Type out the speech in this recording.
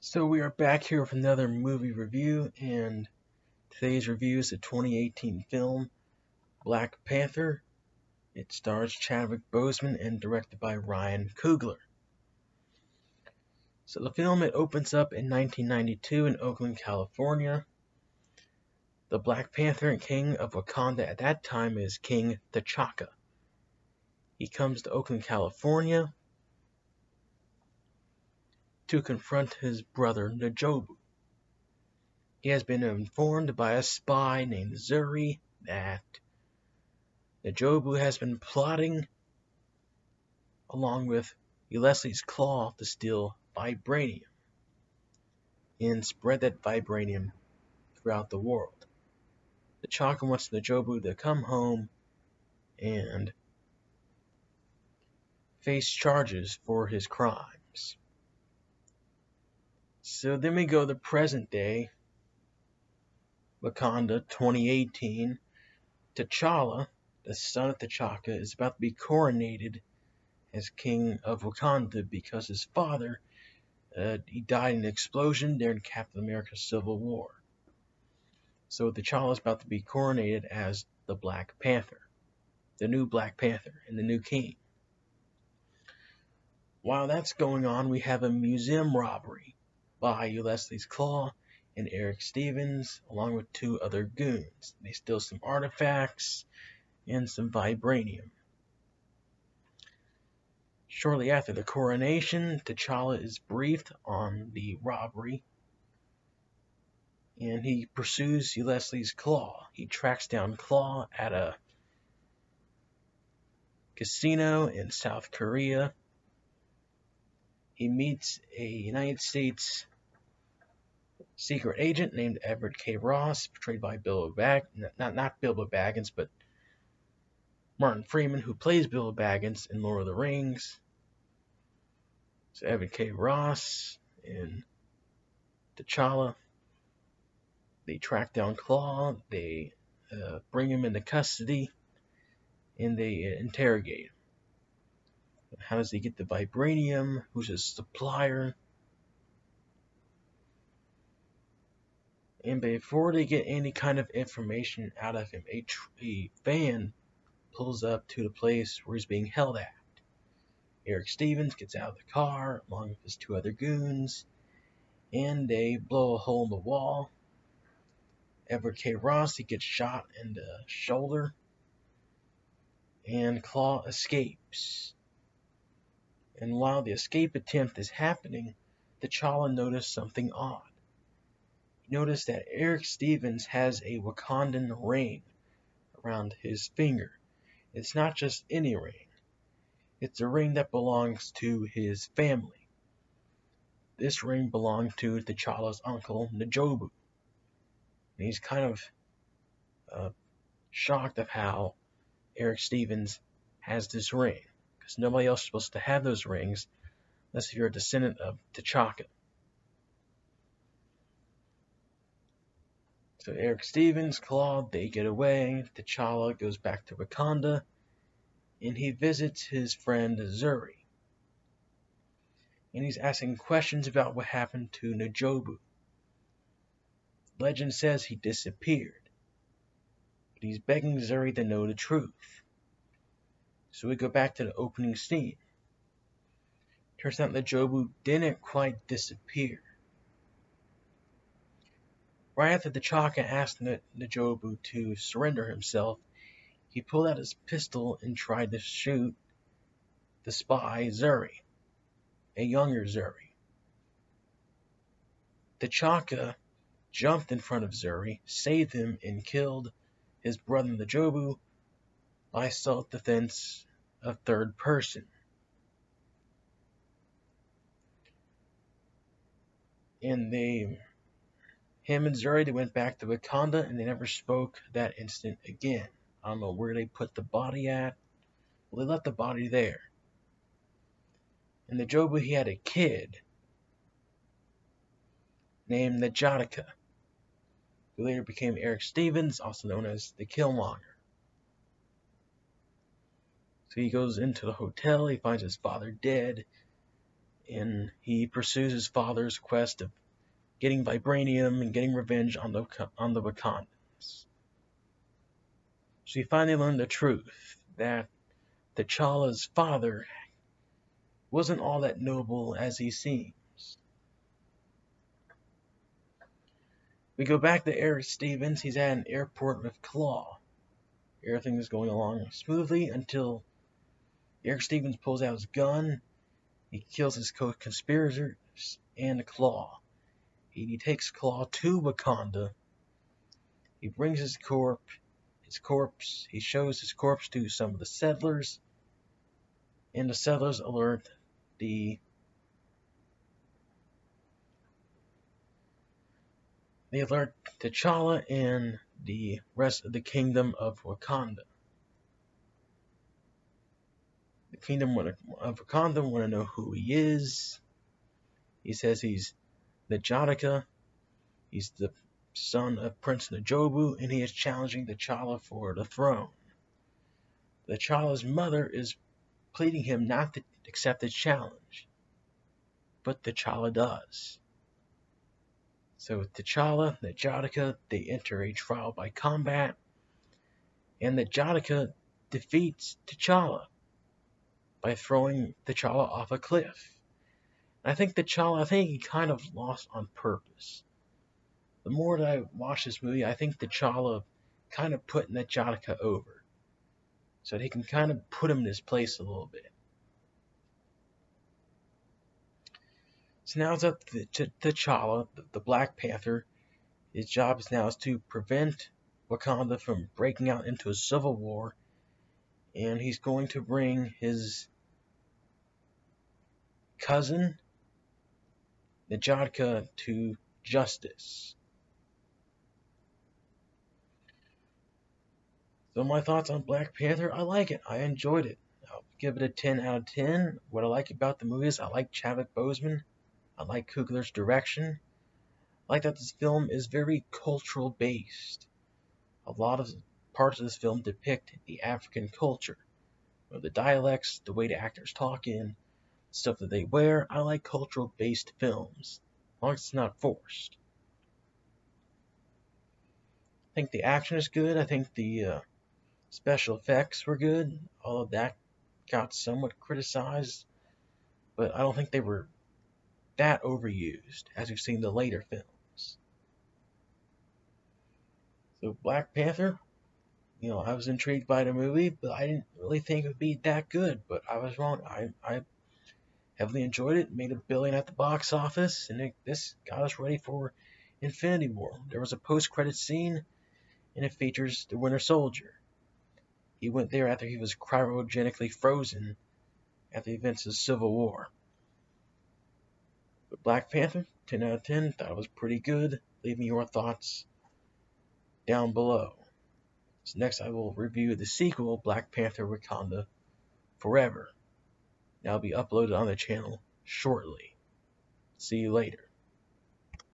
So we are back here with another movie review, and today's review is the 2018 film Black Panther. It stars Chadwick Boseman and directed by Ryan Coogler. So the film opens up in 1992 in Oakland, California. The Black Panther and King of Wakanda at that time is King T'Chaka. He comes to Oakland, California to confront his brother N'Jobu. He has been informed by a spy named Zuri that N'Jobu has been plotting, along with Leslie's Claw, to steal vibranium and spread that vibranium throughout the world. T'Chaka wants N'Jobu to come home and face charges for his crimes. So then we go to present day, Wakanda 2018. T'Challa, the son of T'Chaka, is about to be coronated as king of Wakanda because his father he died in an explosion during Captain America's Civil War. So T'Challa is about to be coronated as the Black Panther, the new Black Panther, and the new king. While that's going on, we have a museum robbery by Leslie's Claw and Eric Stevens, along with two other goons. They steal some artifacts and some vibranium. Shortly after the coronation, T'Challa is briefed on the robbery, and he pursues Leslie's Claw. He tracks down Claw at a casino in South Korea. He meets a United States secret agent named Everett K. Ross, portrayed by not Bilbo Baggins, but Martin Freeman, who plays Bilbo Baggins in Lord of the Rings. So Everett K. Ross and T'Challa, they track down Claw, they bring him into custody, and they interrogate him. How does he get the vibranium? Who's his supplier? And before they get any kind of information out of him, a van pulls up to the place where he's being held at. Eric Stevens gets out of the car along with his two other goons, and they blow a hole in the wall. Everett K. Ross, he gets shot in the shoulder, and Claw escapes. And while the escape attempt is happening, T'Challa noticed something odd. He noticed that Eric Stevens has a Wakandan ring around his finger. It's not just any ring. It's a ring that belongs to his family. This ring belonged to T'Challa's uncle, N'Jobu. And he's kind of shocked of how Eric Stevens has this ring, because nobody else is supposed to have those rings unless you're a descendant of T'Chaka. So Eric Stevens, Claw, they get away. T'Challa goes back to Wakanda, and he visits his friend Zuri. And he's asking questions about what happened to N'Jobu. Legend says he disappeared, but he's begging Zuri to know the truth. So we go back to the opening scene. Turns out N'Jobu didn't quite disappear. Right after T'Chaka asked N'Jobu to surrender himself, he pulled out his pistol and tried to shoot the spy Zuri, a younger Zuri. T'Chaka jumped in front of Zuri, saved him, and killed his brother N'Jobu by self-defense of third person. And him and Zuri, they went back to Wakanda, and they never spoke that instant again. I don't know where they put the body at. Well, they left the body there. And N'Jobu, he had a kid named N'Jotka, who later became Eric Stevens, also known as the Killmonger. So he goes into the hotel, he finds his father dead, and he pursues his father's quest of getting vibranium and getting revenge on the Wakandans. So we finally learn the truth that T'Challa's father wasn't all that noble as he seems. We go back to Eric Stevens. He's at an airport with Claw. Everything is going along smoothly until Eric Stevens pulls out his gun. He kills his co-conspirators and Claw. He takes Claw to Wakanda. He brings his corpse. He shows his corpse to some of the settlers, and the settlers they alert T'Challa and the rest of the kingdom of Wakanda. The kingdom of Wakanda want to know who he is. He says he's N'Jotka. He's the son of Prince N'Jobu, and he is challenging T'Challa for the throne. T'Challa's mother is pleading him not to accept the challenge, but T'Challa does. So T'Challa, N'Jotka, they enter a trial by combat, and N'Jotka defeats T'Challa by throwing T'Challa off a cliff. I think he kind of lost on purpose. The more that I watch this movie, I think T'Challa kind of put N'Jotka over, so he can kind of put him in his place a little bit. So now it's up to T'Challa, the Black Panther. His job is to prevent Wakanda from breaking out into a civil war, and he's going to bring his cousin N'Jotka to justice. So my thoughts on Black Panther, I like it. I enjoyed it. I'll give it a 10 out of 10. What I like about the movie is I like Chadwick Boseman. I like Coogler's direction. I like that this film is very cultural based. A lot of parts of this film depict the African culture. The dialects, the way the actors talk in, stuff that they wear. I like cultural based films. As long as it's not forced. I think the action is good. I think the special effects were good. All of that got somewhat criticized, but I don't think they were that overused as we've seen the later films. So Black Panther, I was intrigued by the movie, but I didn't really think it would be that good. But I was wrong. I heavily enjoyed it. Made $1 billion at the box office, and this got us ready for Infinity War. There was a post-credit scene, and it features the Winter Soldier. He went there after he was cryogenically frozen at the events of Civil War. But Black Panther, 10 out of 10, thought it was pretty good. Leave me your thoughts down below. So next I will review the sequel, Black Panther Wakanda Forever. That'll be uploaded on the channel shortly. See you later.